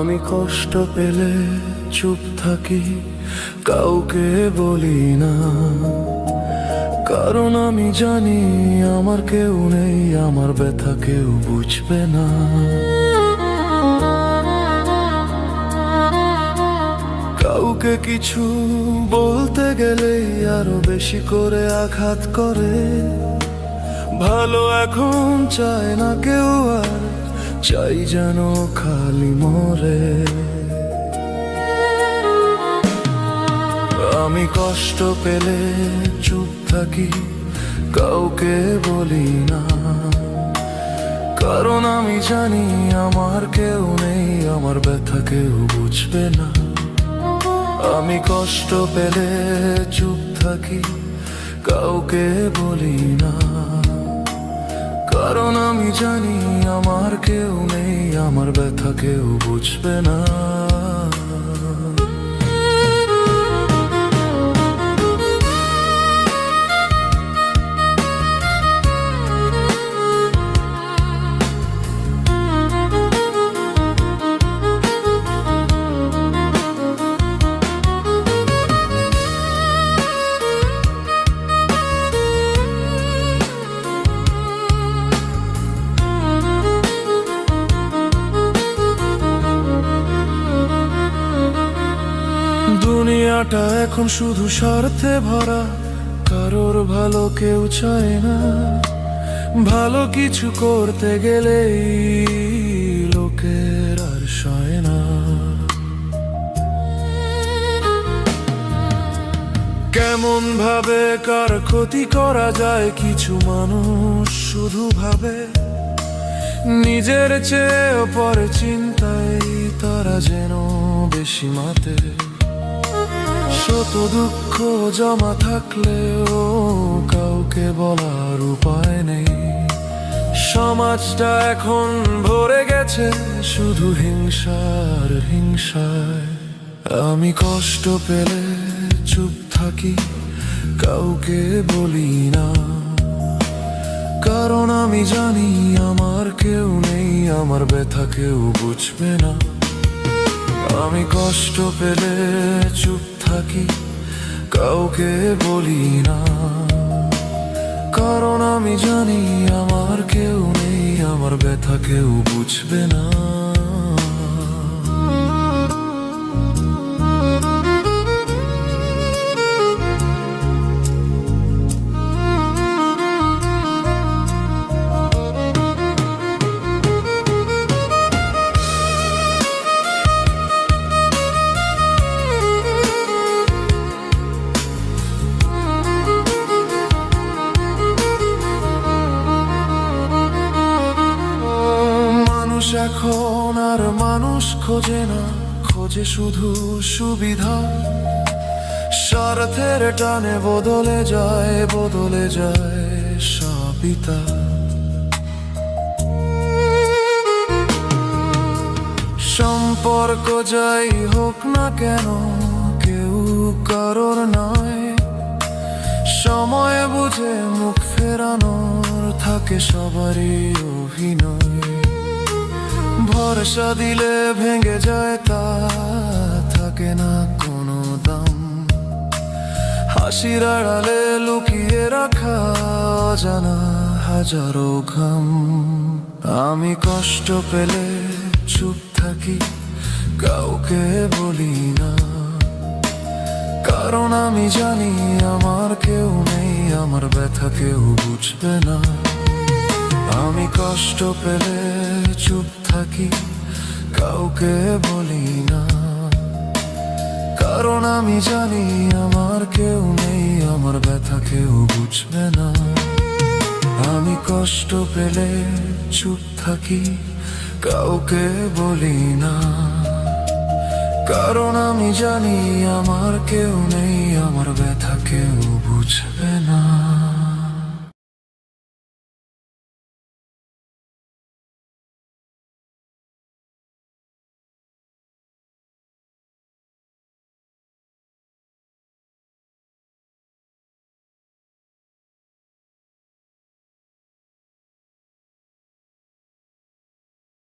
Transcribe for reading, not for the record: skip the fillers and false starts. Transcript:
আমি কষ্ট পেলে চুপ থাকি, কাউকে বলি না, কারণ আমি জানি আমার কেউ নেই, আমার ব্যথা কেউ বুঝবে না। কাউকে কিছু বলতে গেলে আরো বেশি করে আঘাত করে। ভালো এখন চায় না কেউ, আর চাই যেন খালি মরে। আমি কষ্ট পেলে চুপ থাকি, কাউকে বলি না, কারণ আমি জানি আমার কেউ নেই, আমার ব্যথা কেউ বুঝবে না। আমি কষ্ট পেলে চুপ থাকি, কাউকে বলি না, কারণ আমি জানি আমার কেউ নেই, আমার ব্যথা কেউ বুঝবে না। দুনিয়াটা এখন শুধু স্বার্থে ভরা, কারোর ভালো কেউ চায় না। ভালো কিছু করতে গেলেই লোকের আর সয় না। কেমন ভাবে কার ক্ষতি করা যায়, কিছু মানুষ শুধু ভাবে নিজের চেয়ে পরে চিন্তায় তারা যেন বেশি মাতে। শত দুঃখ জমা থাকলেও কাউকে বলার উপায় নেই। সমাজটা এখন ভরে গেছে শুধু হিংসার হিংসায়। আমি কষ্ট পেলে চুপ থাকি, কাউকে বলি না, কারণ আমি জানি আমার কেউ নেই, আমার ব্যথা কেউ বুঝবে না। আমি কষ্ট পেলে চুপ থাকি, কাউকে বলি না, কারণ আমি জানি আমার কেউ নেই, আমার ব্যথা কেউ বুঝবে না। এখন আর মানুষ খোঁজে না, খোঁজে শুধু সুবিধা। স্বার্থের টানে বদলে যায় সবিতা। সম্পর্ক যাই হোক না কেন, কেউ কারোর নয়। সময় বুঝে মুখ ফেরানোর থাকে সবারই অভিনয়। ভরসা দিলে ভেঙে যায়, তা থাকে না কোনো দাম। হাসির আড়ালে লুকিয়ে রাখা অজানা হাজারো ঘাম। আমি কষ্ট পেলে চুপ থাকি, কাউকে বলি না, কারণ আমি জানি আমার কেউ নেই, আমার ব্যথা কেউ বুঝবে না। আমি কষ্ট পেলে চুপ থাকি, কাউকে বলি না, কারণ আমি জানি আমার কেউ নেই, আমার ব্যথা কেউ বুঝবে না। আমি কষ্ট পেলে চুপ থাকি, কাউকে বলি না, কারণ আমি জানি আমার কেউ নেই, আমার ব্যথা কেউ বুঝবে না।